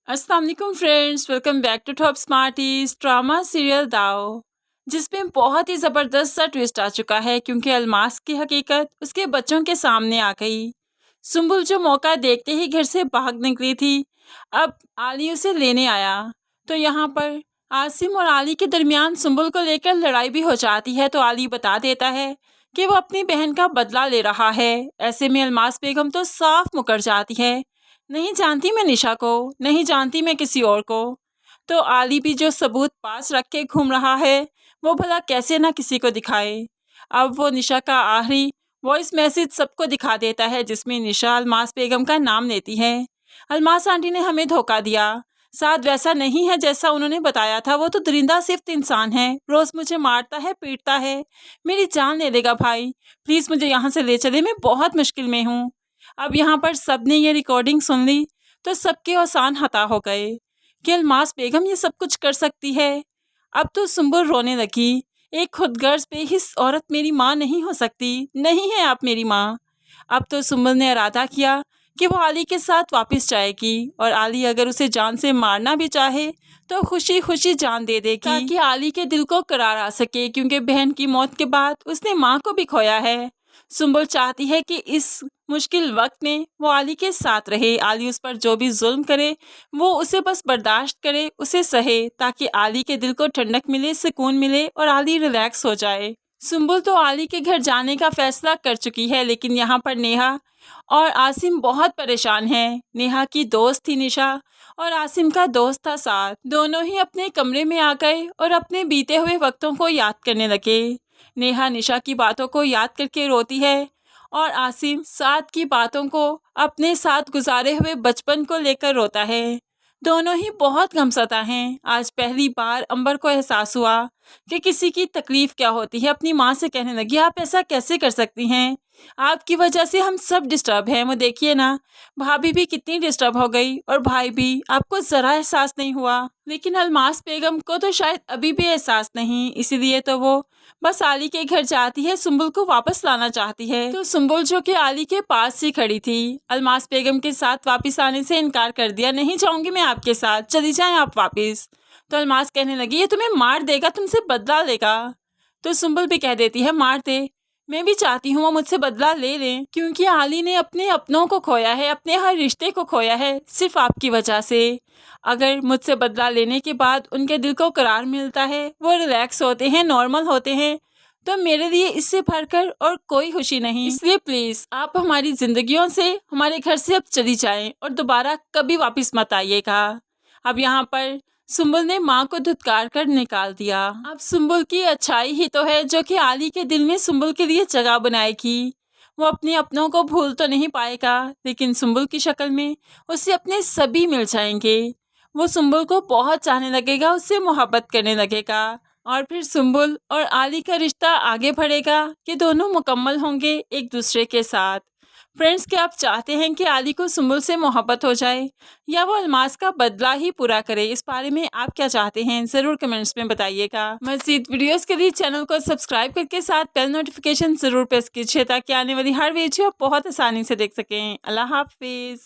अस्सलाम वालेकुम friends, welcome back to Top Smarties drama serial Dao, जिसमें बहुत ही ज़बरदस्त सा ट्विस्ट आ चुका है क्योंकि अलमास की हकीकत उसके बच्चों के सामने आ गई। सुंबुल जो मौका देखते ही घर से भाग निकली थी, अब आली उसे लेने आया तो यहाँ पर आसिम और आली के दरमियान सुंबुल को लेकर लड़ाई भी हो जाती है। तो आली बता देता है कि वो अपनी बहन का बदला ले रहा है। ऐसे में अलमास बेगम तो साफ मुकर जाती है, नहीं जानती मैं निशा को, नहीं जानती मैं किसी और को। तो आली भी जो सबूत पास रख के घूम रहा है वो भला कैसे ना किसी को दिखाए। अब वो निशा का आखिरी वॉइस मैसेज सबको दिखा देता है जिसमें निशा अलमास बेगम का नाम लेती है। अलमास आंटी ने हमें धोखा दिया, साथ वैसा नहीं है जैसा उन्होंने बताया था। वो तो दरिंदा सिर्फ इंसान है, रोज़ मुझे मारता है, पीटता है, मेरी जान ले लेगा। भाई प्लीज़ मुझे यहाँ से ले चले, मैं बहुत मुश्किल में हूँ। अब यहाँ पर सबने ये रिकॉर्डिंग सुन ली तो सबके औसान हता हो गए कि अलमास बेगम ये सब कुछ कर सकती है। अब तो सुंबुल रोने लगी, एक खुदगर्ज बेहिस औरत मेरी माँ नहीं हो सकती, नहीं है आप मेरी माँ। अब तो सुंबुल ने इरादा किया कि वो आली के साथ वापस जाएगी और आली अगर उसे जान से मारना भी चाहे तो खुशी खुशी जान दे देगी ताकि आली के दिल को करार आ सके, क्योंकि बहन की मौत के बाद उसने माँ को भी खोया है। सुंबुल चाहती है कि इस मुश्किल वक्त में वो आली के साथ रहे, आली उस पर जो भी जुल्म करे वो उसे बस बर्दाश्त करे, उसे सहे, ताकि आली के दिल को ठंडक मिले, सुकून मिले और आली रिलैक्स हो जाए। सुंबुल तो आली के घर जाने का फैसला कर चुकी है, लेकिन यहाँ पर नेहा और आसिम बहुत परेशान हैं। नेहा की दोस्त थी निशा और आसिम का दोस्त था साथ। दोनों ही अपने कमरे में आ गए और अपने बीते हुए वक्तों को याद करने लगे। नेहा निशा की बातों को याद करके रोती है और आसिम साथ की बातों को, अपने साथ गुजारे हुए बचपन को लेकर रोता है। दोनों ही बहुत गमसता हैं। आज पहली बार अंबर को एहसास हुआ कि किसी की तकलीफ क्या होती है। अपनी माँ से कहने लगी, आप ऐसा कैसे कर सकती हैं, आपकी वजह से हम सब डिस्टर्ब हैं। वो देखिए ना, भाभी भी कितनी डिस्टर्ब हो गई और भाई भी, आपको ज़रा एहसास नहीं हुआ। लेकिन अलमास बेगम को तो शायद अभी भी एहसास नहीं, इसीलिए तो वो बस आली के घर जाती है, सुंबुल को वापस लाना चाहती है। तो सुंबुल जो कि आली के पास ही खड़ी थी, अलमास बेगम के साथ वापस आने से इनकार कर दिया। नहीं जाऊंगी मैं आपके साथ, चली जाएं आप वापस। तो अलमास कहने लगी, ये तुम्हें मार देगा, तुमसे बदला लेगा। तो सुंबुल भी कह देती है, मार दे, मैं भी चाहती हूँ वो मुझसे बदला ले लें, क्योंकि आली ने अपने अपनों को खोया है, अपने हर रिश्ते को खोया है सिर्फ आपकी वजह से। अगर मुझसे बदला लेने के बाद उनके दिल को करार मिलता है, वो रिलैक्स होते हैं, नॉर्मल होते हैं, तो मेरे लिए इससे बढ़कर और कोई खुशी नहीं। इसलिए प्लीज़ आप हमारी ज़िंदगियों से, हमारे घर से अब चली जाएं और दोबारा कभी वापस मत आइएगा। अब यहाँ पर सुंबुल ने माँ को धुतकार कर निकाल दिया। अब सुंबुल की अच्छाई ही तो है जो कि आली के दिल में सुंबुल के लिए जगह बनाएगी। वो अपने अपनों को भूल तो नहीं पाएगा, लेकिन सुंबुल की शक्ल में उसे अपने सभी मिल जाएंगे। वो सुंबुल को बहुत चाहने लगेगा, उससे मोहब्बत करने लगेगा और फिर सुंबुल और आली का रिश्ता आगे बढ़ेगा कि दोनों मुकम्मल होंगे एक दूसरे के साथ। फ्रेंड्स, क्या आप चाहते हैं कि आली को सुंबुल से मोहब्बत हो जाए या वो अलमास का बदला ही पूरा करे? इस बारे में आप क्या चाहते हैं ज़रूर कमेंट्स में बताइएगा। मज़ीद वीडियोस के लिए चैनल को सब्सक्राइब करके साथ बेल नोटिफिकेशन ज़रूर प्रेस कीजिए ताकि आने वाली हर वीडियो आप बहुत आसानी से देख सकें। अल्लाह हाफिज़।